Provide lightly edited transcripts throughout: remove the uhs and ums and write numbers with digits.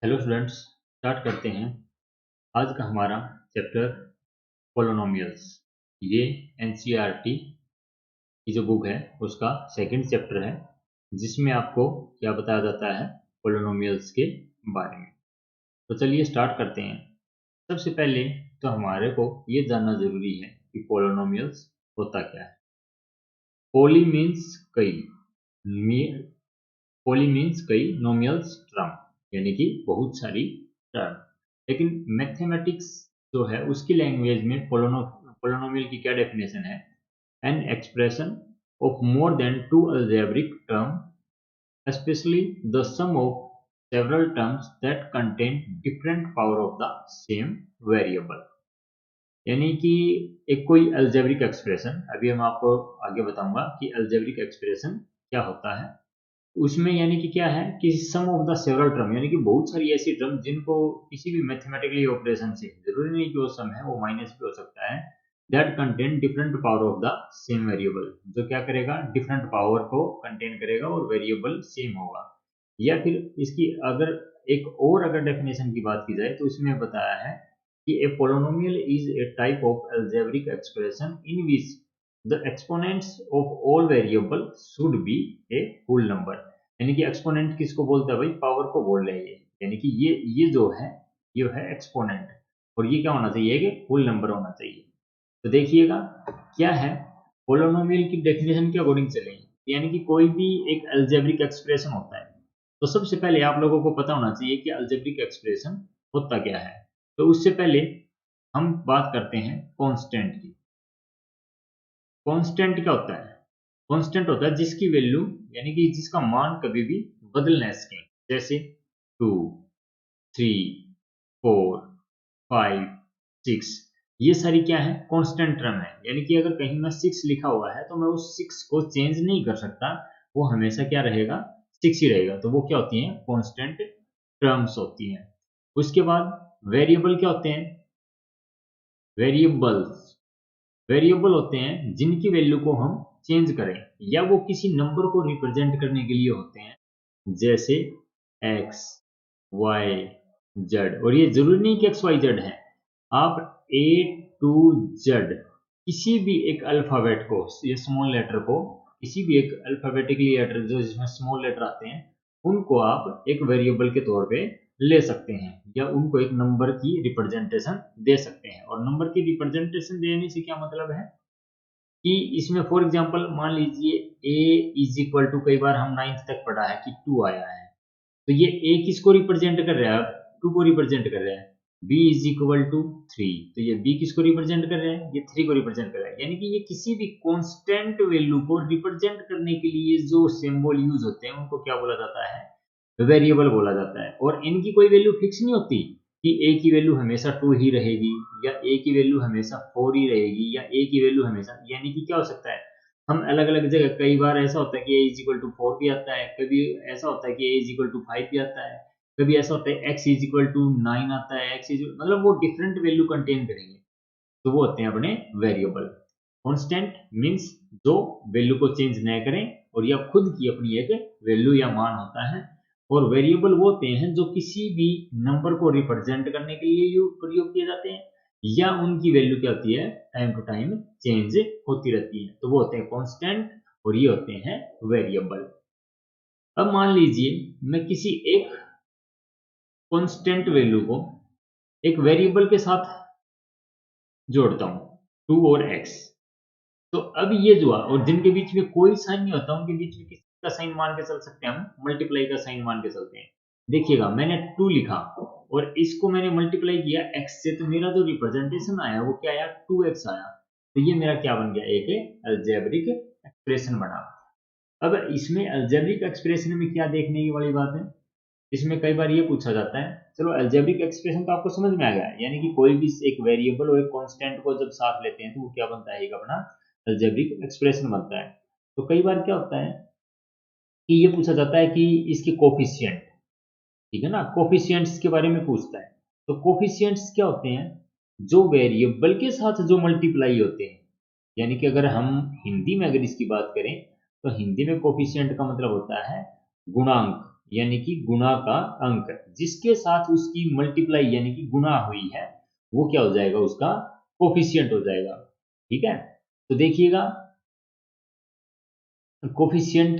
Hello students, start करते हैं। आज का हमारा चैप्टर पोलिनोमियल्स। ये एनसीईआरटी की जो बुक है उसका सेकंड चैप्टर है, जिसमें आपको क्या बताया जाता है पोलिनोमियल्स के बारे में। तो चलिए स्टार्ट करते हैं। सबसे पहले तो हमारे को ये जानना जरूरी है कि पोलिनोमियल्स होता क्या है। पोली मीन्स कई, पोली मीन्स कई, नोमियल्स टर्म यानी कि बहुत सारी टर्म। लेकिन मैथमेटिक्स जो है उसकी लैंग्वेज में पोलिनोमियल की क्या डेफिनेशन है? An expression of more than two algebraic term, especially the sum of several terms that contain different power of the same variable। यानी कि एक कोई अलजेब्रिक एक्सप्रेशन, अभी हम आपको आगे बताऊंगा कि अलजेब्रिक एक्सप्रेशन क्या होता है। उसमें यानी कि क्या है कि सम ऑफ द सेवरल टर्म, यानी कि बहुत सारी ऐसी टर्म जिनको किसी भी मैथमेटिकली ऑपरेशन से, जरूरी नहीं कि वो सम है, वो माइनस भी हो सकता है, that contain different power of the same variable, जो क्या करेगा, डिफरेंट पावर को कंटेन करेगा और वेरिएबल सेम होगा। या फिर इसकी अगर एक और अगर डेफिनेशन की बात की जाए तो इसमें बताया है कि a polynomial is a type of algebraic expression in which the exponents of all variable should be a whole number. यानी कि एक्सपोनेंट किसको बोलता है भाई? पावर को बोल रहे हैं। यानी कि ये जो है ये है एक्सपोनेंट, और ये क्या होना चाहिए कि होल नंबर होना चाहिए। तो देखिएगा क्या है, पोलिनोमियल की डेफिनेशन के अकॉर्डिंग चलेंगे, यानी कि कोई भी एक अलजेब्रिक एक्सप्रेशन होता है। तो सबसे पहले आप लोगों को पता होना चाहिए कि अलजेब्रिक एक्सप्रेशन होता क्या है। तो उससे पहले हम बात करते हैं कांस्टेंट की। कांस्टेंट क्या होता है? कांस्टेंट होता है जिसकी वैल्यू, यानी कि जिसका मान कभी भी बदल ना सके, जैसे 2, 3, 4, 5, 6। ये सारी क्या है? कांस्टेंट टर्म है। यानी कि अगर कहीं में 6 लिखा हुआ है तो मैं उस 6 को चेंज नहीं कर सकता, वो हमेशा क्या रहेगा? 6 ही रहेगा। तो वो क्या होती हैं? कांस्टेंट टर्म्स होती हैं। उसके बाद वेरिएबल क्या होते हैं? वेरिएबल्स, वेरिएबल होते हैं जिनकी वैल्यू को हम चेंज करें, या वो किसी नंबर को रिप्रेजेंट करने के लिए होते हैं, जैसे x, y, z। और ये जरूरी नहीं कि x, y, z है, आप a to z किसी भी एक अल्फाबेट को, ये स्मॉल लेटर को, किसी भी एक अल्फाबेटिकली लेटर जो जिसमें स्मॉल लेटर आते हैं, उनको आप एक वेरिएबल के तौर पे ले सकते हैं, या उनको एक नंबर की रिप्रेजेंटेशन दे सकते हैं। और नंबर की रिप्रेजेंटेशन देने से क्या मतलब है कि इसमें फॉर एग्जांपल मान लीजिए a इज इक्वल टू, कई बार हम 9th तक पढ़ा है कि 2 आया है, तो ये a किसको रिप्रेजेंट कर रहा है? 2 को रिप्रेजेंट कर रहा है। b इज इक्वल टू 3, तो ये b किसको रिप्रेजेंट कर रहा है? ये 3 को रिप्रेजेंट कर रहा है। यानी कि ये किसी भी कांस्टेंट वैल्यू को रिप्रेजेंट करने के लिए जो सिंबल यूज होते हैं उनको क्या बोला जाता है? वेरिएबल बोला जाता है। और इनकी कोई वैल्यू फिक्स नहीं होती कि a की वैल्यू हमेशा 2 ही रहेगी, या a की वैल्यू हमेशा 4 ही रहेगी, या a की वैल्यू हमेशा, यानी कि क्या हो सकता है, हम अलग अलग जगह, कई बार ऐसा होता है कि a इज इक्वल टू 4 भी आता है, कभी ऐसा होता है कि a इज इक्वल टू 5 भी आता है, कभी ऐसा होता है x इज इक्वल टू 9 आता है, x इज, मतलब वो डिफरेंट वैल्यू कंटेन करेंगे। तो वो होते हैं अपने वेरिएबल। कांस्टेंट मींस जो वैल्यू को चेंज न करें, और या खुद की अपनी एक वैल्यू या मान होता है। और वेरिएबल वो होते हैं जो किसी भी नंबर को रिप्रेजेंट करने के लिए प्रयोग किए जाते हैं, या उनकी वैल्यू क्या होती है? टाइम टू टाइम चेंज होती रहती है। तो वो होते हैं कांस्टेंट, और ये होते हैं वेरिएबल। अब मान लीजिए मैं किसी एक कांस्टेंट वैल्यू को एक वेरिएबल के साथ जोड़ता हूं, 2 और x। तो अब ये जो है, और जिनके बीच में कोई साइन नहीं होता, उनके बीच में किसी का साइन मान के चल सकते हैं, हम मल्टीप्लाई का साइन मान के चलते हैं। देखिएगा मैंने 2 लिखा और इसको मैंने मल्टीप्लाई किया x से, तो मेरा जो रिप्रेजेंटेशन आया वो क्या आया? 2x आया। तो ये मेरा क्या बन गया? एक अलजेब्रिक एक्सप्रेशन बना। अब इसमें अलजेब्रिक एक्सप्रेशन में क्या देखने की वाली बात है, इसमें कई बार ये पूछा जाता है, चलो अलजेब्रिक एक्सप्रेशन तो आपको समझ में आ गया, यानी कि कोई भी एक वेरिएबल और एक कांस्टेंट को जब साथ लेते हैं तो वो क्या बनता है? एक अपना अलजेब्रिक एक्सप्रेशन बनता है। तो कई बार क्या होता है कि ये पूछा जाता है कि इसके कोफिशिएंट, ठीक है ना, कोफिशिएंट्स के बारे में पूछता है। तो कोफिशिएंट्स क्या होते हैं? जो वेरिएबल के साथ जो मल्टीप्लाई होते हैं। यानी कि अगर हम हिंदी में अगर इसकी बात करें तो हिंदी में कोफिशिएंट का मतलब होता है गुणांक, यानी कि गुणा का अंक जिसके साथ उसकी मल्टीप्लाई यानी कि गुणा हुई है वो क्या हो जाएगा, उसका कोफिशिएंट हो जाएगा। ठीक है, तो देखिएगा कोफिशिएंट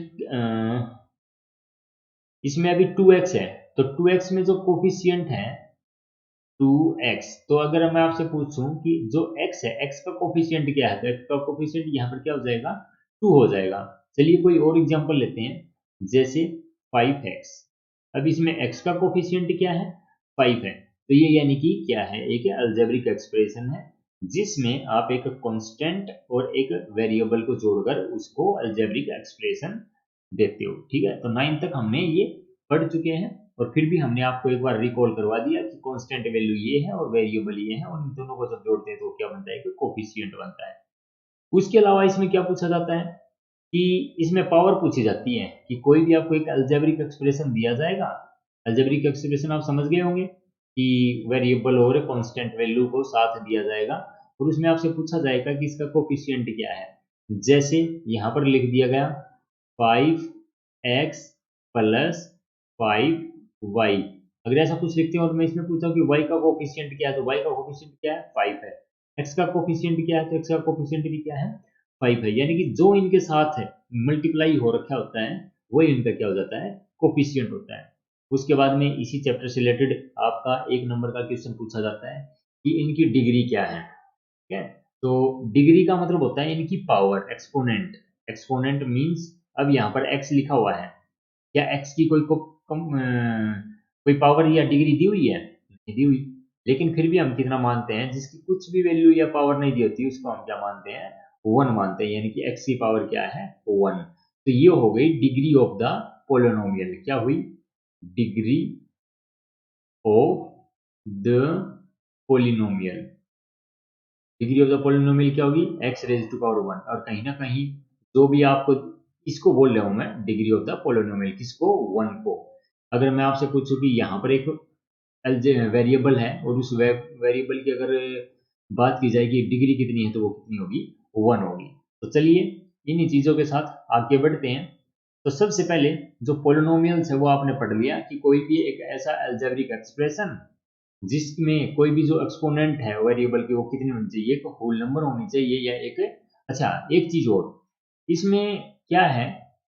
इसमें अभी 2x है, तो 2x में जो कोफिशिएंट है 2x, तो अगर मैं आपसे पूछूं कि जो x है x का कोफिशिएंट क्या है, तो x का कोफिशिएंट यहाँ पर क्या हो जाएगा, 2 हो जाएगा। चलिए कोई और एग्जांपल लेते हैं, जैसे 5x। अब इसमें x का कोफिशिएंट क्या है, 5 है, तो ये यानी कि क्या है, एक अलजेब्रिक एक्सप्रेशन है जिसमें आप एक कांस्टेंट और एक वेरिएबल को जोड़कर उसको अलजेब्रिक एक्सप्रेशन देते हो। ठीक है, तो 9 तक हमने ये पढ़ चुके हैं और फिर भी हमने आपको एक बार रिकॉल करवा दिया कि कांस्टेंट वैल्यू ये है और वेरिएबल ये है, और इन दोनों को जब जोड़ते हैं तो क्या बनता है, कि कोफिशिएंट बनता है। उसके अलावा इसमें क्या पूछा जाता है कि इसमें पावर पूछी जाती है कि कोई भी आपको एक अलजेब्रिक एक्सप्रेशन दिया जाएगा। अलजेब्रिक एक्सप्रेशन आप समझ गए होंगे कि वेरिएबल और कांस्टेंट वैल्यू को साथ दिया जाएगा और उसमें आपसे पूछा जाएगा कि इसका कोफिशिएंट क्या है। जैसे यहाँ पर लिख दिया गया 5x प्लस 5y। अगर ऐसा कुछ लिखते हैं और मैं इसमें पूछा कि y का कोफिशिएंट क्या है, तो y का कोफिशिएंट क्या है, 5 है। x का कोफिशिएंट क्या है, तो x का कोफिशिएंट भी क्या है, 5 है। यानी कि जो इनके साथ है मल्टीप्लाई हो रखा होता है वही इनका क्या हो जाता है, कोफिशिएंट होता है। उसके बाद में इसी चैप्टर से रिलेटेड आपका 1 नंबर का क्वेश्चन पूछा जाता है कि इनकी डिग्री क्या है। ठीक है, तो डिग्री का मतलब होता है इनकी पावर, एक्सपोनेंट। एक्सपोनेंट मींस अब यहाँ पर x लिखा हुआ है, क्या x की कोई पावर या डिग्री दी हुई है, नहीं दी हुई, लेकिन फिर भी हम कितना मानते हैं, जिसकी कुछ भी वैल्यू या पावर नहीं दी होती उसको हम क्या मानते हैं, 1 मानते हैं, यानी कि x की पावर क्या है, 1। तो ये हो गई डिग्री ऑफ द पोलिनोमियल। क्या हुई, degree of the polynomial. Degree of the polynomial क्या होगी, x रेज टू पावर 1। और कहीं ना कहीं जो भी आपको इसको बोल रहा हूं मैं, डिग्री ऑफ द पोलिनोमियल किसको, 1 को। अगर मैं आपसे पूछूं कि यहाँ पर एक वेरिएबल है और उस वेरिएबल की अगर बात की जाए कि डिग्री कितनी है, तो वो कितनी होगी, 1 होगी। तो चलिए इन्हीं चीजों के साथ आगे बढ़ते हैं। तो सबसे पहले जो पोलिनोमियल्स है वो आपने पढ़ लिया कि कोई भी एक ऐसा अलजेब्रिक एक्सप्रेशन जिसमें कोई भी जो एक्सपोनेंट है वेरिएबल की वो कितनी होनी चाहिए, एक होल नंबर होनी चाहिए या एक, अच्छा एक चीज और इसमें क्या है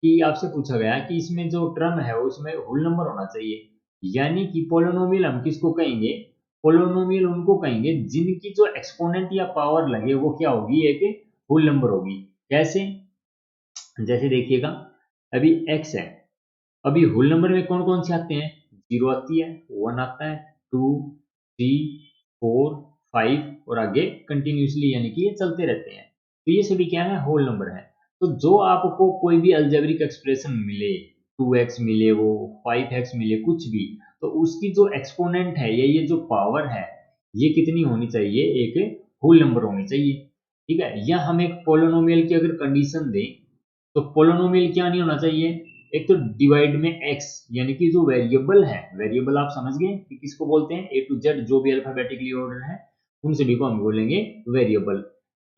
कि आपसे पूछा गया कि इसमें जो टर्म है उसमें होल नंबर होना चाहिए। यानी कि पोलिनोमियल हम किसको कहेंगे, पोलिनोमियल उनको कहेंगे जिनकी जो एक्सपोनेंट या पावर लगे वो क्या होगी, एक होल नंबर होगी। कैसे, जैसे देखिएगा अभी x है, अभी होल नंबर में कौन कौन से आते हैं, 0 आती है, 1 आता है, 2 3 4 5 और आगे कंटिन्यूसली यानी कि ये चलते रहते हैं। तो ये सभी क्या है, होल नंबर है। तो जो आपको कोई भी अलजेब्रिक एक्सप्रेशन मिले, 2x मिले, वो 5x मिले, कुछ भी, तो उसकी जो एक्सपोनेंट है या ये जो पावर है ये कितनी होनी चाहिए, एक होल नंबर होनी चाहिए। ठीक है, या हम एक पोलिनोमियल की अगर कंडीशन दें तो पोलिनोमियल क्या नहीं होना चाहिए, एक तो डिवाइड में x, यानी कि जो वेरिएबल है, वेरिएबल आप समझ गए कि किसको बोलते हैं, ए टू जेड जो भी अल्फाबेटिकली ऑर्डर है उन सभी को हम बोलेंगे वेरिएबल।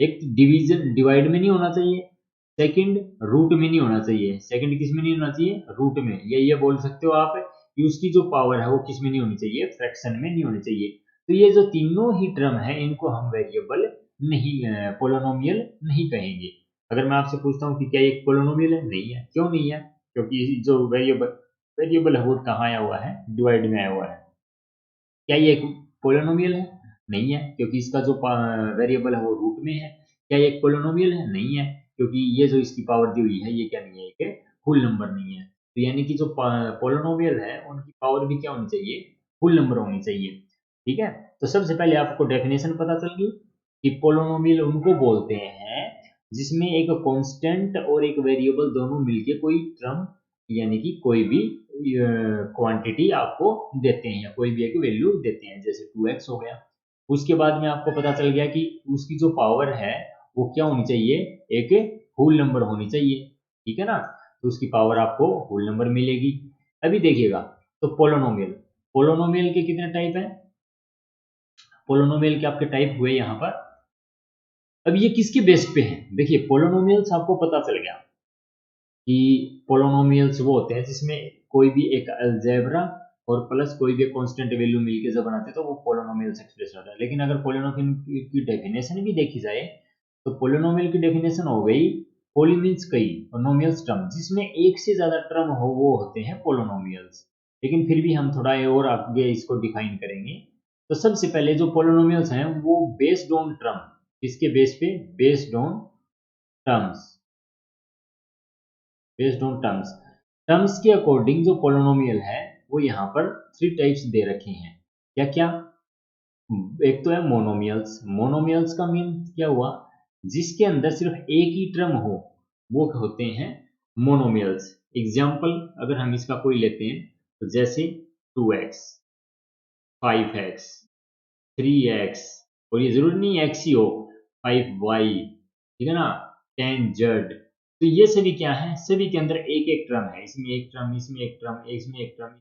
एक डिवीजन डिवाइड में नहीं होना चाहिए, सेकंड रूट में नहीं होना चाहिए। सेकंड किस में नहीं होना चाहिए, रूट में। ये बोल सकते हो आप कि उसकी जो पावर है वो किस में नहीं होनी चाहिए, फ्रैक्शन में नहीं होनी चाहिए। तो ये जो तीनों ही टर्म है इनको हम वेरिएबल नहीं, पोलिनोमियल नहीं कहेंगे। अगर मैं आपसे पूछता हूँ कि क्या ये एक पोलिनोमियल है, नहीं है। क्यों नहीं है, क्योंकि जो वेरिएबल वेरिएबल है वो कहाँ आया हुआ है, डिवाइड में आया हुआ है। क्या ये एक पोलिनोमियल है, नहीं है, क्योंकि इसका जो वेरिएबल है वो रूट में है। क्या ये एक पोलिनोमियल है, नहीं है, क्योंकि ये जो इसकी पावर दी हुई है ये क्या नहीं है, एक फुल नंबर नहीं है। तो यानी कि जो पोलिनोमियल है उनकी पावर भी क्या होनी चाहिए, फुल नंबर होनी चाहिए। ठीक है, तो सबसे पहले आपको डेफिनेशन पता चल गई कि पोलिनोमियल उनको बोलते हैं जिसमें एक कांस्टेंट और एक वेरिएबल दोनों मिलके कोई टर्म यानी कि कोई भी क्वांटिटी आपको देते हैं या कोई भी एक वैल्यू देते हैं, जैसे 2x हो गया। उसके बाद में आपको पता चल गया कि उसकी जो पावर है वो क्या होनी चाहिए, एक होल नंबर होनी चाहिए। ठीक है ना, तो उसकी पावर आपको होल नंबर मिलेगी। अभी देखिएगा, तो पोलिनोमियल, पोलिनोमियल के कितने टाइप हैं, पोलिनोमियल के आपके टाइप हुए यहाँ पर। अब ये किसके बेस पे हैं, देखिए पोलिनोमियल्स आपको पता चल गया, कि पोलोनोमियल्स वो होते हैं जिसमें कोई भी एक अलजेब्रा और प्लस कोई भी कांस्टेंट वैल्यू मिलके जब बनाते हैं तो वो पोलोनोमियल्स एक्सप्रेस होता है। लेकिन अगर पोलिनोमियल की डेफिनेशन भी देखी जाए तो पोलिनोमियल की डेफिनेशन हो गई, पोली मीन्स कई और नोमियल्स टर्म, जिसमें एक से ज्यादा टर्म हो वो होते हैं पोलोनोमियल्स। लेकिन फिर भी हम थोड़ा और आगे इसको डिफाइन करेंगे। तो सबसे पहले जो पोलिनोमियल्स हैं वो बेस्ड ऑन टर्म, किसके बेस पे, based on terms, based on terms, terms के अकॉर्डिंग जो पोलिनोमियल है वो यहाँ पर थ्री टाइप्स दे रखे हैं। क्या क्या, एक तो है मोनोमियल्स। मोनोमियल्स का मीन क्या हुआ, जिसके अंदर सिर्फ एक ही टर्म हो वो होते हैं मोनोमियल्स। एग्जाम्पल अगर हम इसका कोई लेते हैं तो जैसे 2x, 5x, 3x, और ये जरूरी नहीं x ही हो, 5y, ठीक है ना, 10z, तो ये सभी क्या है, सभी के अंदर एक एक टर्म है, इसमें एक टर्म, इसमें एक टर्म, इसमें एक टर्म,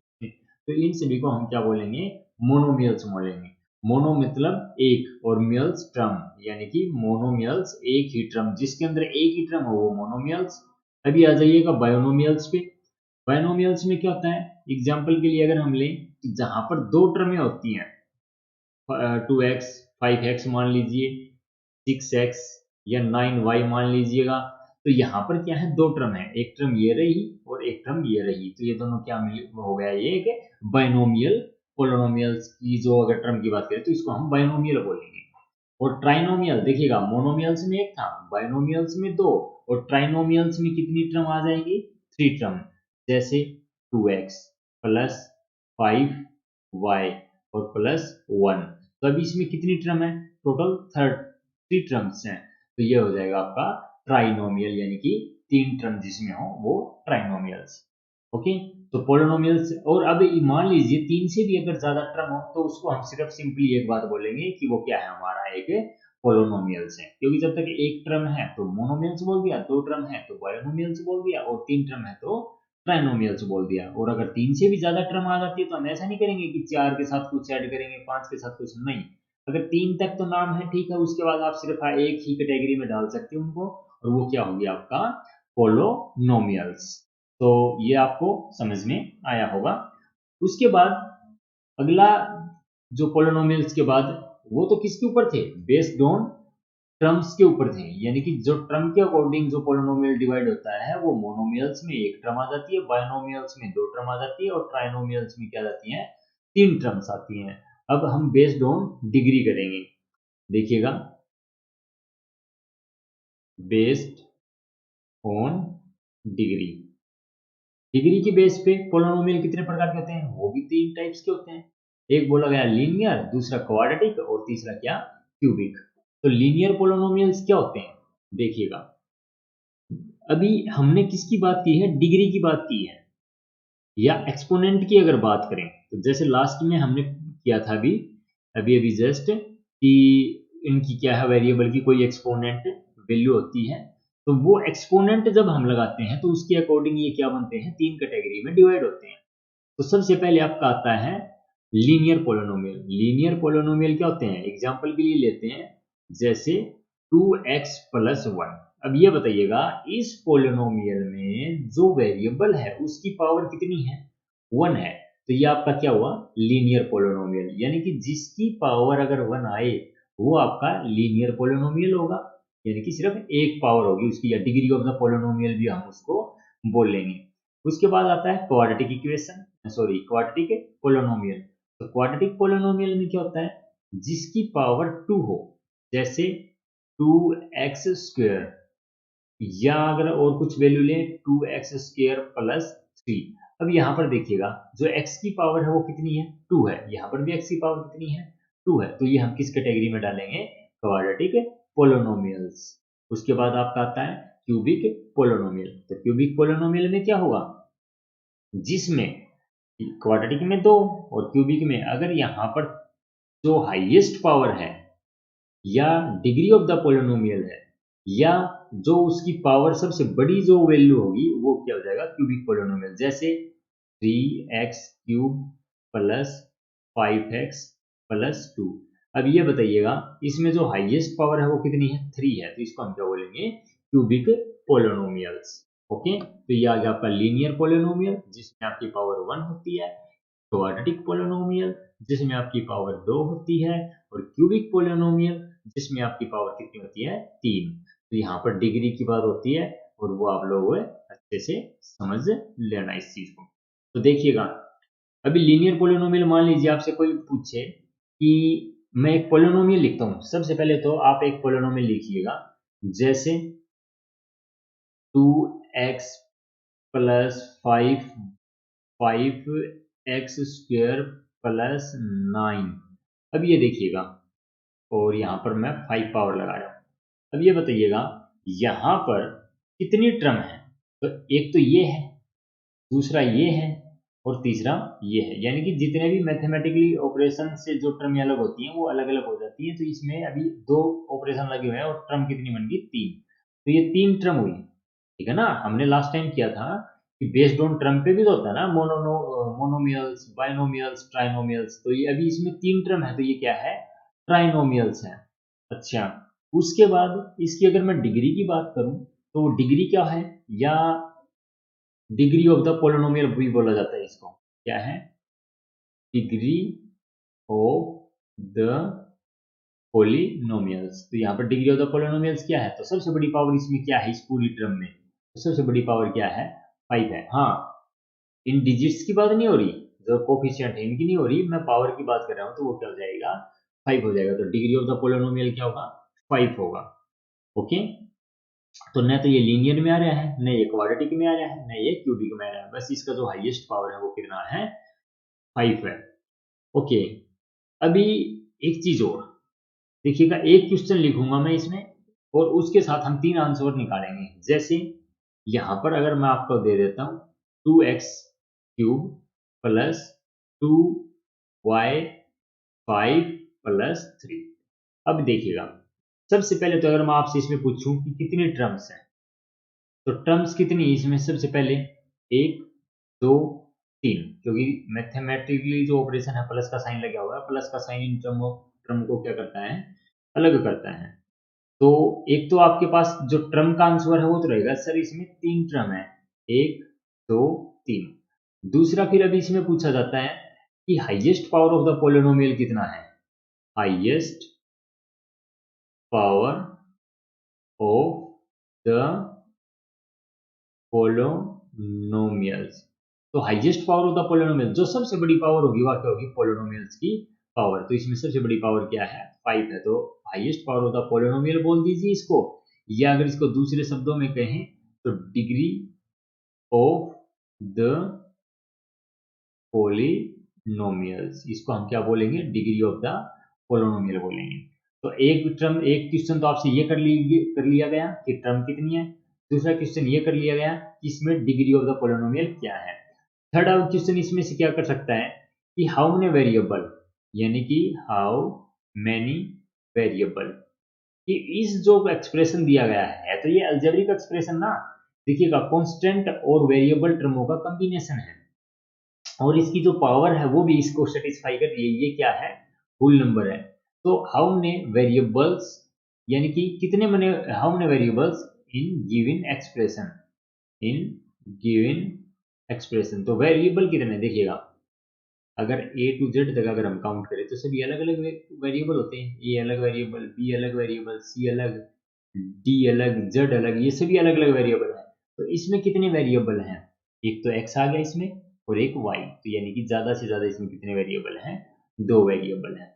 तो इन सभी को हम क्या बोलेंगे, मोनोमियल्स बोलेंगे। मोनो मतलब एक और मियल्स टर्म, यानी कि मोनोमियल्स एक ही टर्म, जिसके अंदर एक ही टर्म हो वो मोनोमियल्स। अभी आ जाइएगा बायोनोमियल्स पे। बायोनोमियल्स में क्या होता है, एग्जाम्पल के लिए अगर हम लें तो जहां पर दो टर्में होती हैं, 2x, 5x मान लीजिए, 6x या 9y मान लीजिएगा, तो यहाँ पर क्या है, दो टर्म है, एक टर्म ये रही और एक टर्म ये रही, तो ये दोनों क्या मिल हो गया, ये कि बाइनोमियल पोलिनोमियल्स की जो अगर टर्म की बात करें तो इसको हम बाइनोमियल बोलेंगे। और ट्राइनोमियल देखिएगा, मोनोमियल्स में एक था, बाइनोमियल्स में दो, और ट्राइनोमियल्स में कितनी टर्म आ जाएगी, थ्री टर्म, जैसे 2x प्लस 5y और प्लस 1, तो अभी इसमें कितनी टर्म है, टोटल थ्री टर्म्स हैं, तो ये हो जाएगा आपका ट्राइनोमियल, यानी कि तीन टर्म जिसमें हो वो ट्राइनोमियल्स। ओके, तो पोलिनोमियल्स, और अब मान लीजिए तीन से भी अगर ज्यादा टर्म हो तो उसको हम सिर्फ सिंपली एक बात बोलेंगे कि वो क्या है, हमारा एक पोलिनोमियल्स है, क्योंकि जब तक एक टर्म है तो मोनोमियल्स बोल दिया, दो टर्म है तो बायोनोमियल्स बोल दिया, और तीन टर्म है तो ट्राइनोमियल्स बोल दिया। और अगर तीन से भी ज्यादा टर्म आ जाती है तो हम ऐसा नहीं करेंगे कि चार के साथ कुछ ऐड करेंगे, पांच के साथ कुछ नहीं, अगर तीन तक तो नाम है ठीक है, उसके बाद आप सिर्फ एक ही कैटेगरी में डाल सकते हो उनको, और वो क्या होगी आपका पोलोनोमियल्स। तो ये आपको समझ में आया होगा। उसके बाद अगला जो पोलिनोमियल्स के बाद, वो तो किसके ऊपर थे, बेस्ड ऑन टर्म्स के ऊपर थे, यानी कि जो टर्म के अकॉर्डिंग जो पोलिनोमियल डिवाइड होता है वो मोनोमियल्स में एक टर्म आ जाती है, बाइनोमियल्स में दो टर्म आ जाती है, और ट्राइनोमियल्स में क्या जाती है, तीन टर्म्स आती हैं। अब हम बेस्ड ऑन डिग्री करेंगे, देखिएगा, बेस्ड ऑन डिग्री, डिग्री के बेस पे पोलिनोमियल कितने प्रकार के होते हैं, वो भी तीन टाइप्स के होते हैं। एक बोला गया लीनियर, दूसरा क्वाड्रेटिक, और तीसरा क्या, क्यूबिक। तो लीनियर पोलिनोमियल्स क्या होते हैं, देखिएगा, अभी हमने किसकी बात की है, डिग्री की बात की है, या एक्सपोनेंट की अगर बात करें तो जैसे लास्ट में हमने किया था अभी अभी अभी जस्ट, कि इनकी क्या है, वेरिएबल की कोई एक्सपोनेंट वैल्यू होती है, तो वो एक्सपोनेंट जब हम लगाते हैं तो उसके अकॉर्डिंग ये क्या बनते हैं, तीन कैटेगरी में डिवाइड होते हैं। तो सबसे पहले आपका आता है लीनियर पोलिनोमियल। लीनियर पोलिनोमियल क्या होते हैं, एग्जांपल के लिए लेते हैं जैसे 2x प्लस 1। अब ये बताइएगा, इस पोलिनोमियल में जो वेरिएबल है उसकी पावर कितनी है, 1 है, तो ये आपका क्या हुआ, लीनियर पोलिनोमियल, यानी कि जिसकी पावर अगर 1 आए वो आपका लीनियर पोलिनोमियल होगा, यानी कि सिर्फ एक पावर होगी उसकी, या डिग्री ऑफ द पोलिनोमियल भी हम उसको बोल लेंगे। उसके बाद आता है quadratic equation, sorry quadratic polynomial. तो क्वाड्रेटिक पोलिनोमियल में क्या होता है, जिसकी पावर 2 हो, जैसे 2x² या अगर और कुछ वैल्यू लें 2x² प्लस 3। अब यहाँ पर देखिएगा, जो x की पावर है वो कितनी है, 2 है, यहाँ पर भी x की पावर कितनी है, 2 है, तो ये हम किस कैटेगरी में डालेंगे, क्वाड्रेटिक पोलिनोमियल्स। उसके बाद आपका आता है क्यूबिक पोलिनोमियल। तो क्यूबिक पोलिनोमियल में क्या होगा, जिसमें क्वाड्रेटिक में दो और क्यूबिक में अगर यहाँ पर जो हाईएस्ट पावर है, या डिग्री ऑफ द पोलिनोमियल है, या जो उसकी पावर सबसे बड़ी जो वैल्यू होगी वो क्या हो जाएगा, क्यूबिक पोलिनोमियल। जैसे 3x³ प्लस 5x प्लस 2। अब ये बताइएगा, इसमें जो हाईएस्ट पावर है वो कितनी है, 3 है, तो इसको हम क्या बोलेंगे, क्यूबिक पोलिनोमियल्स। ओके, तो ये आ गया आपका लीनियर पोलिनोमियल जिसमें आपकी पावर 1 होती है, क्वाड्रेटिक पोलिनोमियल जिसमें आपकी पावर 2 होती है, और क्यूबिक पोलिनोमियल जिसमें आपकी पावर कितनी होती है, 3। तो यहाँ पर डिग्री की बात होती है और वो आप लोग अच्छे से समझ लेना इस चीज को। तो देखिएगा, अभी लीनियर पोलिनोमियल मान लीजिए आपसे कोई पूछे कि मैं एक पोलिनोमियल लिखता हूँ। सबसे पहले तो आप एक पोलिनोमियल लिखिएगा, जैसे 2x प्लस 5x² प्लस 9। अब ये देखिएगा, और यहाँ पर मैं 5 पावर लगा रहा हूँ। अब ये बताइएगा यहाँ पर कितनी टर्म है। तो एक तो ये है, दूसरा ये है, और तीसरा ये है, यानी कि जितने भी मैथमेटिकली ऑपरेशन से जो टर्म अलग होती हैं वो अलग अलग हो जाती हैं। तो इसमें अभी 2 ऑपरेशन लगे हुए हैं और टर्म कितनी बन गई, 3। तो ये 3 टर्म हुई, ठीक है ना। हमने लास्ट टाइम किया था कि बेस्ड ऑन टर्म पे भी तो होता है ना, मोनोमियल्स, बाइनोमियल्स, ट्राइनोमियल्स। तो ये अभी इसमें 3 टर्म है, तो ये क्या है, ट्राइनोमियल्स है। अच्छा, उसके बाद इसकी अगर मैं डिग्री की बात करूं तो डिग्री क्या है, या डिग्री ऑफ द पोलिनोमियल भी बोला जाता है इसको। क्या है, डिग्री ऑफ द पोलिनोमियल्स। तो यहाँ पर डिग्री ऑफ द पोलिनोमियल्स क्या है, तो सबसे बड़ी पावर इसमें क्या है, इस पूरी टर्म में तो सबसे बड़ी पावर क्या है, 5 है। हाँ, इन डिजिट्स की बात नहीं हो रही, जो कोफिशिएंट है इनकी नहीं हो रही, मैं पावर की बात कर रहा हूँ। तो वो क्या हो जाएगा, 5 हो जाएगा। तो डिग्री ऑफ द पोलिनोमियल क्या होगा, 5 होगा। ओके, तो न तो ये लीनियर में आ रहा है, न ये क्वाड्रेटिक में आ रहा है, न ये क्यूबिक में आ रहा है। बस इसका जो हाईएस्ट पावर है वो कितना है, 5 है। ओके, अभी एक चीज और देखिएगा, एक क्वेश्चन लिखूंगा मैं इसमें और उसके साथ हम 3 आंसर निकालेंगे। जैसे यहां पर अगर मैं आपको दे देता हूं 2x³ प्लस 2y5 प्लस 3। अब देखिएगा, सबसे पहले तो अगर मैं आपसे इसमें पूछूं कि कितनी टर्म्स हैं, तो टर्म्स कितनी इसमें, सबसे पहले 1 2 3, क्योंकि मैथमेटिकली जो ऑपरेशन है प्लस का साइन लगा हुआ है, प्लस का साइन इन टर्म को क्या करता है, अलग करता है। तो एक तो आपके पास जो टर्म का आंसर है वो तो रहेगा, सर इसमें 3 टर्म है, 1 2 3। दूसरा फिर अभी इसमें पूछा जाता है कि highest power of the polynomial कितना है, highest power of the polynomials. तो highest power of the polynomial, जो सबसे बड़ी पावर होगी वह क्या होगी, पोलिनोमियल्स की पावर। तो इसमें सबसे बड़ी पावर क्या है, 5 है। तो highest power of the polynomial बोल दीजिए इसको, या अगर इसको दूसरे शब्दों में कहें तो डिग्री ऑफ द पोलिनोमियल्स, इसको हम क्या बोलेंगे, डिग्री ऑफ द पोलिनोमियल बोलेंगे। तो एक क्वेश्चन तो आपसे ये कर लिया गया कि टर्म कितनी है। दूसरा क्वेश्चन ये कर लिया गया कि इसमें डिग्री ऑफ द पोलिनोमियल क्या है। थर्ड क्वेश्चन इसमें से क्या कर सकता है कि हाउ मेनी वेरिएबल, यानी कि हाउ मेनी वेरिएबल, कि इस जो एक्सप्रेशन दिया गया है तो ये अलजेब्रिक एक्सप्रेशन ना, देखिएगा कांस्टेंट और वेरिएबल टर्मों का कॉम्बिनेशन है, और इसकी जो पावर है वो भी इसको सेटिस्फाई कर रही है। ये क्या है, होल नंबर है। तो हाउ मेनी वेरिएबल्स, यानी कि कितने मने, how many variables in given expression, in given expression. तो वेरिएबल कितने, देखिएगा अगर ए टू जेड तक अगर हम काउंट करें तो सभी अलग अलग वेरिएबल होते हैं। ए अलग वेरिएबल, बी अलग वेरिएबल, सी अलग, डी अलग, जेड अलग, ये सभी अलग अलग वेरिएबल है। तो इसमें कितने वेरिएबल हैं, एक तो एक्स आ गया इसमें और एक वाई, तो यानी कि ज्यादा से ज्यादा इसमें कितने वेरिएबल हैं, 2 वेरिएबल हैं।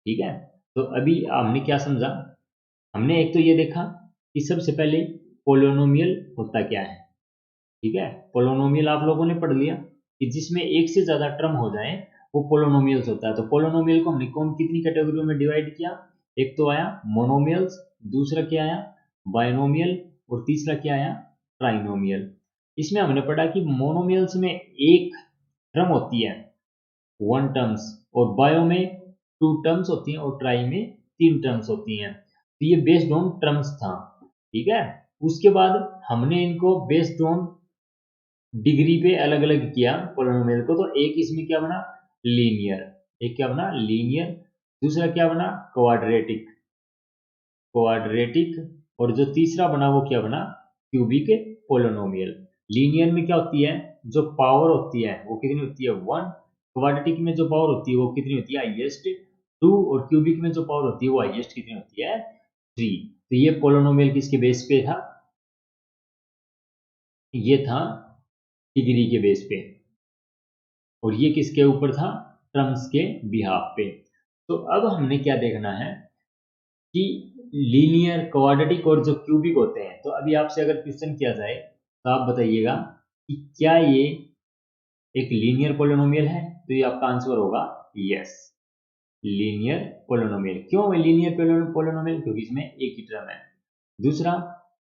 ठीक है, तो अभी हमने क्या समझा, हमने एक तो ये देखा कि सबसे पहले पोलिनोमियल होता क्या है। ठीक है, पोलिनोमियल आप लोगों ने पढ़ लिया कि जिसमें एक से ज्यादा टर्म हो जाए वो पोलिनोमियल्स होता है। तो पोलिनोमियल को हमने कौन कितनी कैटेगरियों में डिवाइड किया, एक तो आया मोनोमियल्स, दूसरा क्या आया, बाइनोमियल, और तीसरा क्या आया, ट्राइनोमियल। इसमें हमने पढ़ा कि मोनोमियल्स में एक टर्म होती है, 1 टर्म्स, और बायो में 2 टर्म्स होती हैं, और ट्राई में 3 टर्म्स होती हैं। तो ये बेस्ड ऑन टर्म्स था। ठीक है, उसके बाद हमने इनको बेस्ड ऑन डिग्री पे अलग अलग किया पोलिनोमियल को। तो एक इसमें क्या बना, लीनियर, एक क्या बना, लीनियर, दूसरा क्या बना, क्वाड्रेटिक, क्वाड्रेटिक, और जो तीसरा बना वो क्या बना, क्यूबिक पोलिनोमियल। लीनियर में क्या होती है, जो पावर होती है वो कितनी होती है 1, क्वाड्रेटिक में जो पावर होती है वो कितनी होती है हाईएस्ट 2, और क्यूबिक में जो पावर होती है वो हाईएस्ट कितनी होती है 3। तो ये पोलिनोमियल किसके बेस पे था, ये था डिग्री के बेस पे, और ये किसके ऊपर था, टर्म्स के बिहाफ पे। तो अब हमने क्या देखना है कि लीनियर, क्वाड्रेटिक और जो क्यूबिक होते हैं, तो अभी आपसे अगर क्वेश्चन किया जाए तो आप बताइएगा कि क्या ये एक लीनियर पोलिनोमियल है, तो ये आपका आंसर होगा यस, लीनियर पोलिनोमियल। क्यों लीनियर पोलिनोमियल, क्योंकि इसमें एक ही टर्म है। दूसरा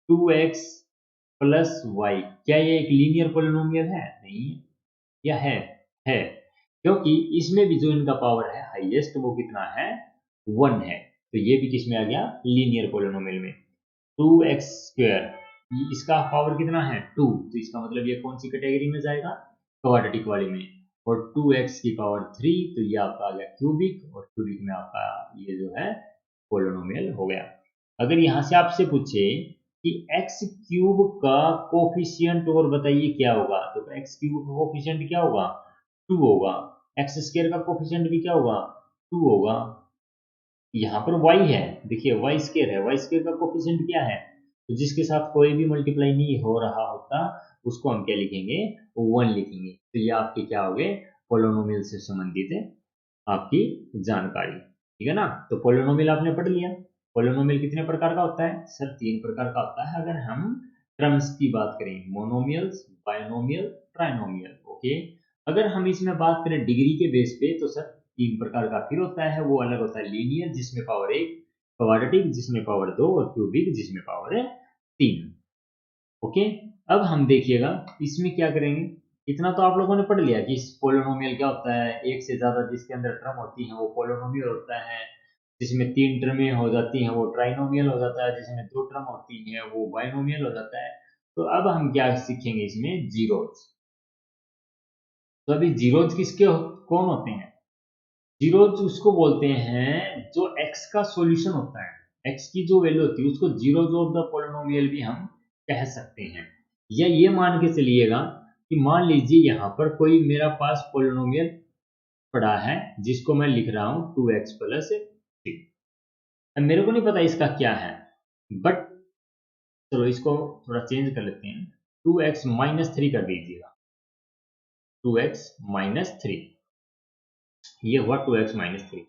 2x प्लस वाई, क्या ये एक लीनियर पोलिनोमियल है, नहीं है, या है, क्योंकि इसमें भी जो इनका पावर है हाईएस्ट वो कितना है 1 है, तो ये भी किसमें आ गया लीनियर पोलिनोमियल में। 2x², इसका पावर कितना है 2, तो इसका मतलब ये कौन सी कैटेगरी में जाएगा, क्वाड्रेटिक वाले में। और 2x की पावर 3, तो ये आपका आ गया क्यूबिक, और क्यूबिक में आपका ये जो है पोलिनोमियल हो गया। अगर यहाँ से आपसे पूछे कि x³ का कोफिशिएंट और बताइए क्या होगा, तो x³ का कोफिशिएंट क्या होगा 2 होगा, x² का कोफिशिएंट भी क्या होगा 2 होगा। यहाँ पर y है, देखिए y² है, y² का कोफिशिएंट क्या है, तो जिसके साथ कोई भी मल्टीप्लाई नहीं हो रहा होता उसको हम क्या लिखेंगे 1 लिखेंगे। तो ये आपके क्या हो गए पोलिनोमियल से संबंधित है आपकी जानकारी, ठीक है ना। तो पोलिनोमियल आपने पढ़ लिया। पोलिनोमियल कितने प्रकार का होता है सर, 3 प्रकार का होता है। अगर हम टर्म्स की बात करें, मोनोमियल्स, बायनोमियल, ट्राइनोमियल, ओके। अगर हम इसमें बात करें डिग्री के बेस पे, तो सर 3 प्रकार का फिर होता है, वो अलग होता है लीनियर जिसमें पावर 1, क्वाड्रेटिक जिसमें पावर 2, और क्यूबिक जिसमें पावर 3। ओके, अब हम देखिएगा इसमें क्या करेंगे। इतना तो आप लोगों ने पढ़ लिया कि पोलिनोमियल क्या होता है, एक से ज्यादा जिसके अंदर टर्म होती है वो पोलिनोमियल होता है, जिसमें 3 टर्में हो जाती हैं वो ट्राइनोमियल हो जाता है, जिसमें 2 टर्म होती हैं वो बाइनोमियल हो जाता है। तो अब हम क्या सीखेंगे इसमें जीरोज। तो अभी जीरोज किसके कौन होते हैं, जीरोज उसको बोलते हैं जो x का सॉल्यूशन होता है, x की जो वैल्यू होती है उसको जीरोज ऑफ द पोलिनोमियल भी हम कह सकते हैं। या ये मान के चलिएगा कि मान लीजिए यहाँ पर कोई मेरा पास पोलिनोमियल पड़ा है जिसको मैं लिख रहा हूँ 2x प्लस 3। अब मेरे को नहीं पता इसका क्या है, बट चलो इसको थोड़ा चेंज कर लेते हैं, 2x माइनस 3 कर दीजिएगा, 2x माइनस 3, ये हुआ 2x माइनस 3।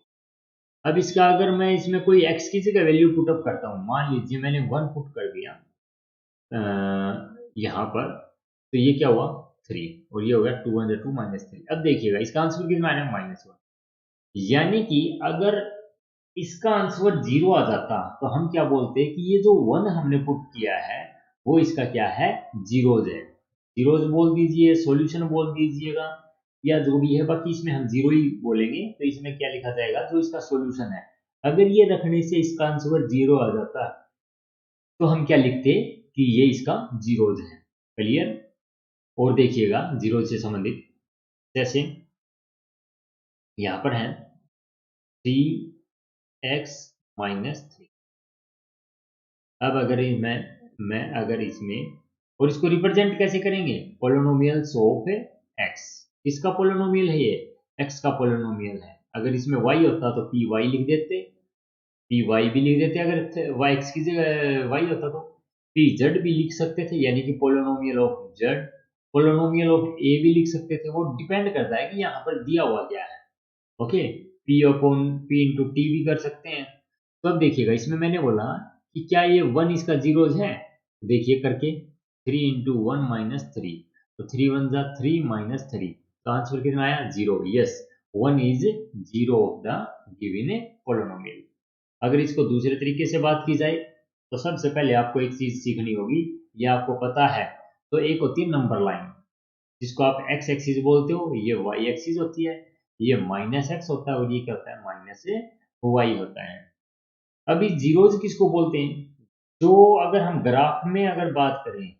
अब इसका अगर मैं इसमें कोई x की जगह वैल्यू पुटअप करता हूँ, मान लीजिए मैंने 1 पुट कर दिया यहाँ पर, तो ये क्या हुआ 3, और ये हो गया 2 × 2 माइनस 3। अब देखिएगा इसका आंसर कितना आ रहा है -1, यानी कि अगर इसका आंसर 0 आ जाता तो हम क्या बोलते कि ये जो 1 हमने पुट किया है वो इसका क्या है जीरोज है। जीरोज बोल दीजिए, सॉल्यूशन बोल दीजिएगा, या जो भी है, बाकी इसमें हम जीरो ही बोलेंगे। तो इसमें क्या लिखा जाएगा, जो इसका सॉल्यूशन है, अगर ये रखने से इसका आंसर 0 आ जाता तो हम क्या लिखते कि ये इसका जीरोज है। क्लियर। और देखिएगा जीरोज से संबंधित, जैसे यहाँ पर है 3x माइनस 3। अब अगर मैं अगर इसमें, और इसको रिप्रेजेंट कैसे करेंगे, पोलिनोमियल्स ऑफ x, किसका पोलिनोमियल है ये, x का पोलिनोमियल है। अगर इसमें y होता तो पी वाई लिख देते, पी वाई भी लिख देते, अगर y x की जगह y होता तो पी जेड भी लिख सकते थे, यानी कि polynomial of z, polynomial of a भी लिख सकते थे। वो डिपेंड करता है कि यहाँ पर दिया हुआ क्या है। Okay, p upon p into T भी कर सकते हैं। तो अब देखिएगा इसमें मैंने बोला कि क्या ये 1 इसका जीरोज है, देखिए करके 3 इंटू 1 माइनस 3, तो 3 1 जा 3 माइनस 3, तो आंसर कितना आया 0। Yes, 1 is 0 of the given polynomial. अगर इसको दूसरे तरीके से बात की जाए तो सबसे पहले आपको एक चीज सीखनी होगी, ये आपको पता है, तो एक होती है नंबर लाइन जिसको आप x एक्सिस बोलते हो, ये y एक्सिस होती है, ये माइनस x होता है, और ये क्या होता है माइनस y होता है। अभी जीरोज किसको बोलते हैं, जो अगर हम ग्राफ में अगर बात करें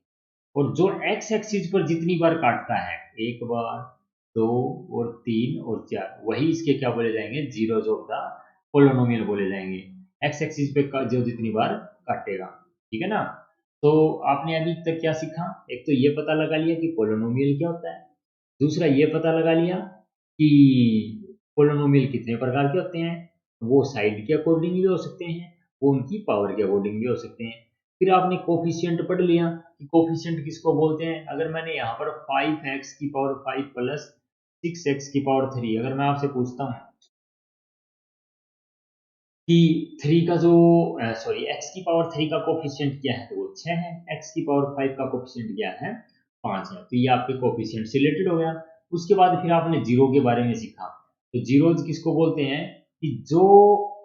और जो x एक्सिस पर जितनी बार काटता है, 1 बार 2 और 3 और 4, वही इसके क्या बोले जाएंगे जीरोज ऑफ द पोलिनोमियल बोले जाएंगे, x एक्सिस पे जो जितनी बार काटेगा, ठीक है ना। तो आपने अभी तक क्या सीखा? एक तो ये पता लगा लिया कि पोलिनोमियल क्या होता है, दूसरा ये पता लगा लिया कि पोलिनोमियल कितने प्रकार के होते हैं, वो साइड के अकॉर्डिंग भी हो सकते हैं, वो उनकी पावर के अकॉर्डिंग भी हो सकते हैं। फिर आपने कोफिशिएंट पढ़ लिया कि कोफिशिएंट किसको बोलते हैं। अगर मैंने यहाँ पर 5x की पावर 5 प्लस 6x की पावर 3 अगर मैं आपसे पूछता हूँ कि 3 का जो सॉरी x की पावर 3 का कोफिशिएंट क्या है, तो वो 6 है। x की पावर 5 का कोफिशिएंट क्या है, 5 है। तो ये आपके कोफिशिएंट से रिलेटेड हो गया। उसके बाद फिर आपने जीरो के बारे में सीखा। तो जीरोज किसको बोलते हैं कि जो,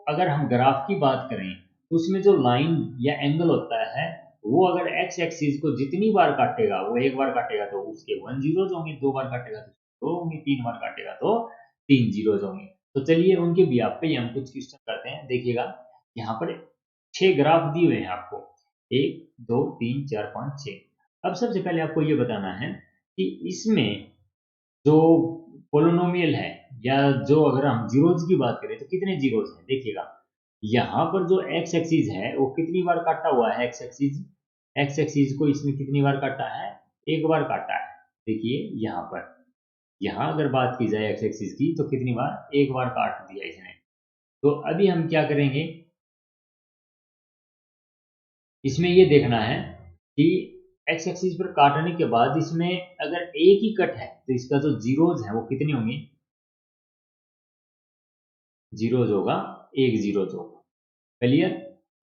अगर हम ग्राफ की बात करें तो उसमें जो लाइन या एंगल होता है वो अगर x एक्सिस को जितनी बार काटेगा, वो एक बार काटेगा तो उसके 1 जीरोज होंगे, दो बार काटेगा तो 2 होंगे, तीन बार काटेगा तो 3 जीरोज होंगे। तो चलिए उनके बिहाफ पे हम कुछ क्वेश्चन करते हैं। देखिएगा यहाँ पर 6 ग्राफ दिए हुए हैं आपको, 1 2 3 4 5 6। अब सबसे पहले आपको ये बताना है कि इसमें जो पोलिनोमियल है या जो अगर हम जीरोज की बात करें तो कितने जीरोज हैं। देखिएगा यहाँ पर जो एक्स एक्सिस है वो कितनी बार काटा हुआ है, एक्स एक्सिस को इसमें कितनी बार काटा है, एक बार काटा है। देखिए यहाँ पर, यहाँ अगर बात की जाए एक्स एक्सिस की तो कितनी बार, एक बार काट दिया इसने। तो अभी हम क्या करेंगे, इसमें ये देखना है कि एक्स एक्सिस पर काटने के बाद इसमें अगर एक ही कट है तो इसका जो जीरोज है वो कितने होंगे, जीरोज होगा, एक जीरोज होगा। क्लियर।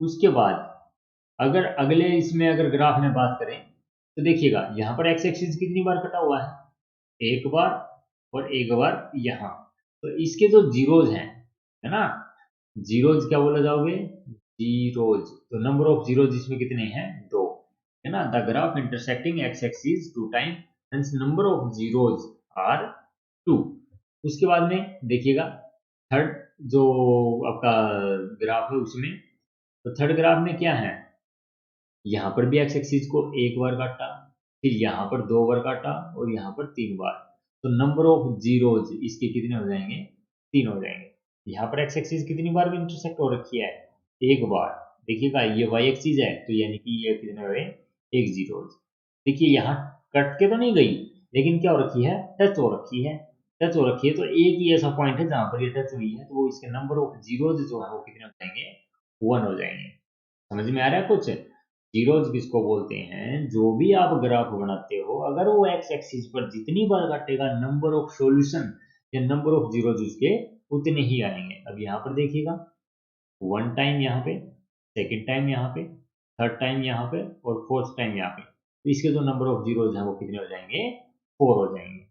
उसके बाद अगर अगले इसमें अगर ग्राफ में बात करें तो देखिएगा यहाँ पर एक्स एक्सिस कितनी बार कटा हुआ है, एक बार और एक बार यहाँ। तो इसके जो जीरोज हैं, है ना, जीरोज क्या बोला जाओगे, जीरोज। तो नंबर ऑफ जीरोज इसमें कितने हैं, दो, है ना। The graph intersecting x axis two time, hence number of zeros are 2। उसके बाद में देखिएगा थर्ड जो आपका ग्राफ है उसमें, तो थर्ड ग्राफ में क्या है, यहाँ पर भी एक्स एक्सिस को एक बार काटा, फिर यहाँ पर दो बार काटा और यहाँ पर तीन बार। तो नंबर ऑफ जीरोज इसके कितने हो जाएंगे, तीन हो जाएंगे। यहाँ पर एक्स एक्सिस कितनी बार इंटरसेक्ट हो रखी है, एक बार। देखिएगा ये वाई एक्सिस है तो यानी कि ये कितने हुए, एक जीरोज। देखिए यहाँ कट के तो नहीं गई लेकिन क्या हो रखी है, टच हो रखी है, टच हो रखी है। तो एक ही ऐसा पॉइंट है जहां पर ये टच हुई है, तो वो इसके नंबर ऑफ जीरोज जो है वो कितने हो जाएंगे, 1 हो जाएंगे। समझ में आ रहा है कुछ। जीरोज किसको बोलते हैं, जो भी आप ग्राफ बनाते हो अगर वो एक्स एक्सिस पर जितनी बार काटेगा नंबर ऑफ सॉल्यूशन या नंबर ऑफ जीरोज उसके उतने ही आएंगे। अब यहाँ पर देखिएगा वन टाइम यहाँ पे, सेकेंड टाइम यहाँ पे, थर्ड टाइम यहाँ पे और फोर्थ टाइम यहाँ पे। तो इसके जो नंबर ऑफ जीरोज हैं वो कितने हो जाएंगे, 4 हो जाएंगे।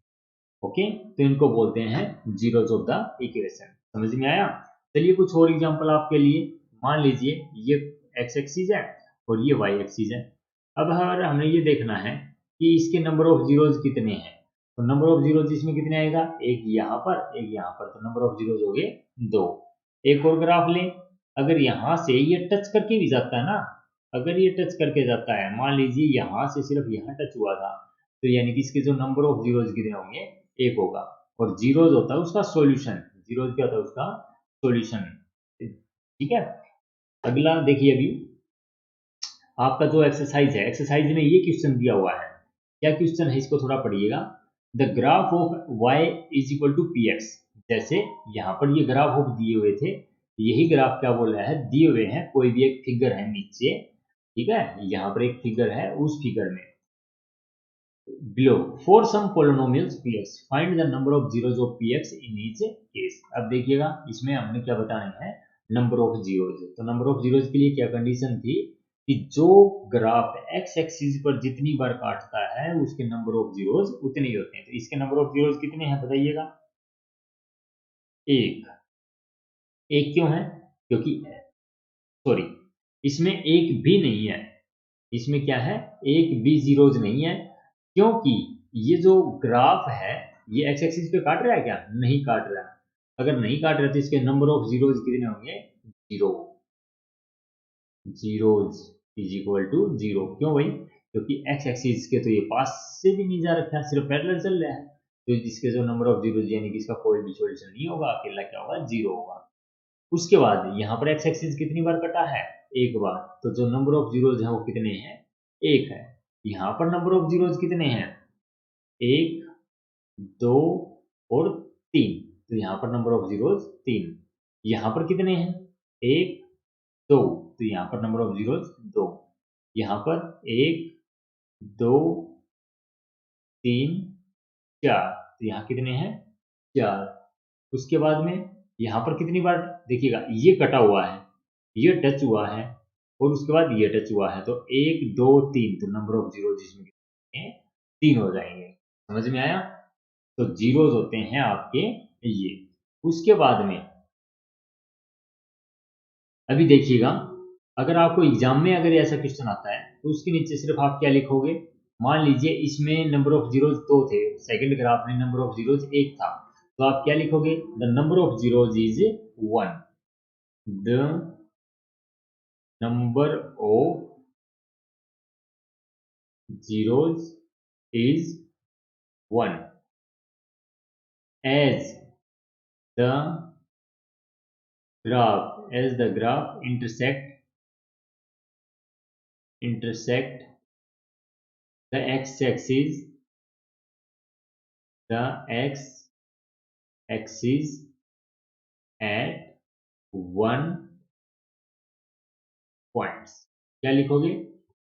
ओके, तो इनको बोलते हैं जीरोज ऑफ द इक्वेशन। समझ में आया। चलिए कुछ और एग्जांपल आपके लिए। मान लीजिए ये एक्स एक्सिस है और ये वाई एक्सिस है। अब हमारा हमने ये देखना है कि इसके नंबर ऑफ जीरोज कितने हैं। तो नंबर ऑफ जीरोज इसमें कितने आएगा, एक यहाँ पर एक यहाँ पर, तो नंबर ऑफ जीरोज हो गए 2। एक और ग्राफ लें, अगर यहाँ से ये टच करके भी जाता है ना, अगर ये टच करके जाता है, मान लीजिए यहाँ से सिर्फ यहाँ टच हुआ था, तो यानी कि इसके जो नंबर ऑफ जीरोज कितने होंगे, एक होगा। और जीरोज होता है उसका सॉल्यूशन, जीरोज क्या होता है उसका सॉल्यूशन। ठीक है। अगला देखिए अभी आपका जो एक्सरसाइज है, एक्सरसाइज में ये क्वेश्चन दिया हुआ है। क्या क्वेश्चन है इसको थोड़ा पढ़िएगा। The graph of y is equal to p x. जैसे यहाँ पर ये ग्राफ ऑफ दिए हुए थे, यही ग्राफ क्या बोल रहा है, दिए हुए हैं, कोई भी एक फिगर है नीचे, ठीक है, यहाँ पर एक फिगर है, उस फिगर में below for some polynomials px find the number of zeros of px in each case। अब देखिएगा इसमें हमने क्या बताना है, नंबर ऑफ जीरोज। तो नंबर ऑफ जीरोज के लिए क्या कंडीशन थी कि जो ग्राफ एक्स एक्सिस पर जितनी बार काटता है उसके नंबर ऑफ जीरोज उतने ही होते हैं। तो इसके नंबर ऑफ जीरोज कितने हैं बताइएगा, एक। एक क्यों है, क्योंकि सॉरी इसमें एक भी नहीं है, इसमें क्या है, एक भी जीरोज नहीं है, क्योंकि ये जो ग्राफ है ये एक्स एक्सिस पे काट रहा है क्या, नहीं काट रहा है। अगर नहीं काट रहा तो इसके नंबर ऑफ जीरोज कितने होंगे, zero. Zeros is equal to zero. क्यों भाई, क्योंकि एक्स एक्सिस के तो ये पास से भी नहीं जा रखा है, सिर्फ पैरेलल चल रहा है। तो जिसके जो नंबर ऑफ जीरोज यानी कि इसका कोई भी सॉल्यूशन नहीं होगा, अकेला क्या होगा, जीरो होगा। उसके बाद यहाँ पर एक्स एक्सिस कितनी बार कटा है, एक बार। तो जो नंबर ऑफ जीरोज है वो कितने हैं, 1 है। यहाँ पर नंबर ऑफ जीरोज कितने हैं? 1, 2 और 3। तो यहाँ पर नंबर ऑफ जीरोज 3। यहाँ पर कितने हैं? 1, 2। तो यहाँ पर नंबर ऑफ जीरोज 2। यहाँ पर 1, 2, 3, 4। तो यहाँ कितने हैं? 4। उसके बाद में यहाँ पर कितनी बार देखिएगा, ये कटा हुआ है, ये टच हुआ है और उसके बाद ये टच हुआ है, तो 1, 2, 3। तो नंबर ऑफ जीरो जिसमें 3 हो जाएंगे। समझ में आया? तो जीरोज होते हैं आपके ये। उसके बाद में अभी देखिएगा, अगर आपको एग्जाम में अगर ऐसा क्वेश्चन आता है तो उसके नीचे सिर्फ आप क्या लिखोगे? मान लीजिए इसमें नंबर ऑफ जीरोज 2 थे, सेकंड ग्राफ में नंबर ऑफ जीरोज 1 था, तो आप क्या लिखोगे? The number of zeros is 1। The number of zeros is 1 as the graph intersect the x-axis at 1 points. क्या लिखोगे?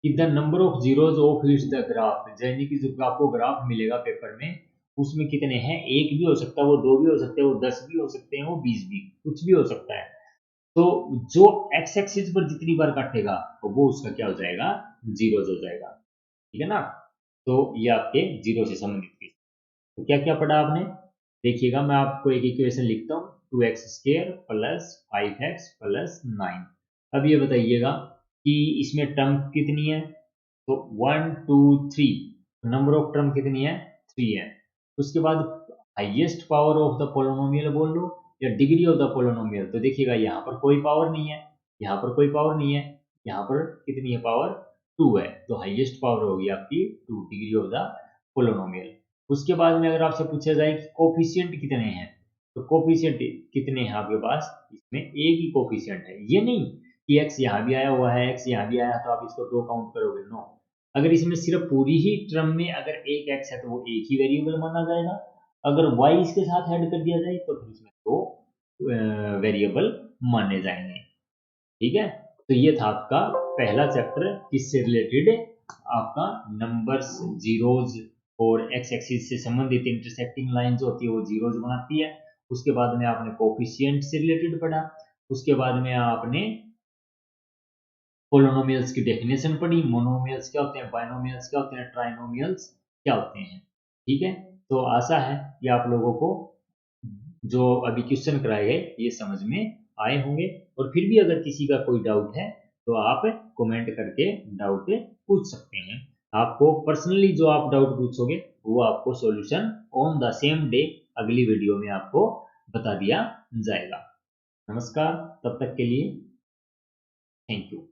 कि the number of zeros of its the graph, यानी कि जो आपको ग्राफ मिलेगा पेपर में उसमें कितने हैं? 1 भी हो सकता है, वो 2 भी हो सकते हैं, वो 10 भी हो सकते हैं, वो 20 भी, कुछ भी हो सकता है। तो जो एक्स एक्सिस पर जितनी बार काटेगा तो वो उसका क्या हो जाएगा? जीरोज हो जाएगा। ठीक है ना? तो ये आपके जीरो से संबंधित केस। तो क्या क्या पढ़ा आपने? देखिएगा, मैं आपको एक इक्वेशन लिखता हूँ, 2x² प्लस 5x प्लस 9। अब ये बताइएगा कि इसमें टर्म कितनी है? तो 1, 2, 3। नंबर ऑफ टर्म कितनी है? 3 है। उसके बाद highest power of the polynomial बोल लो या डिग्री ऑफ द पोलिनोमियल। तो देखिएगा यहाँ पर कोई पावर नहीं है, यहाँ पर कोई पावर नहीं है, यहाँ पर कितनी है पावर? 2 है। तो हाईएस्ट पावर होगी आपकी 2, डिग्री ऑफ द पोलिनोमियल। उसके बाद में अगर आपसे पूछा जाए कि कोफिशिएंट कितने हैं, तो कोफिशिएंट कितने हैं आपके पास? इसमें एक ही कोफिशिएंट है। ये नहीं कि x यहाँ भी आया हुआ है, x यहाँ भी आया, तो आप इसको 2 काउंट करोगे, नो। अगर इसमें सिर्फ पूरी ही टर्म में अगर एक x है तो वो एक ही वेरिएबल माना जाएगा। अगर y इसके साथ ऐड कर दिया जाए तो फिर इसमें 2 वेरिएबल माने जाएंगे। ठीक है? तो ये था आपका पहला चैप्टर, किससे रिलेटेड? आपका नंबर्स, जीरोज और एक्स एक्सिस से संबंधित इंटरसेक्टिंग लाइन जो होती है वो जीरोज बनाती है। उसके बाद में आपने कोफिशिएंट से रिलेटेड पढ़ा। उसके बाद में आपने पोलिनोमियल्स की डेफिनेशन पढ़ी, मोनोमियल्स क्या होते हैं, बाइनोमियल्स क्या होते हैं, ट्राइनोमियल्स क्या होते हैं। ठीक है? तो आशा है कि आप लोगों को जो अभी क्वेश्चन कराए गए ये समझ में आए होंगे। और फिर भी अगर किसी का कोई डाउट है तो आप कमेंट करके डाउट पूछ सकते हैं। आपको पर्सनली जो आप डाउट पूछोगे वो आपको solution on the same day अगली वीडियो में आपको बता दिया जाएगा। नमस्कार, तब तक के लिए थैंक यू।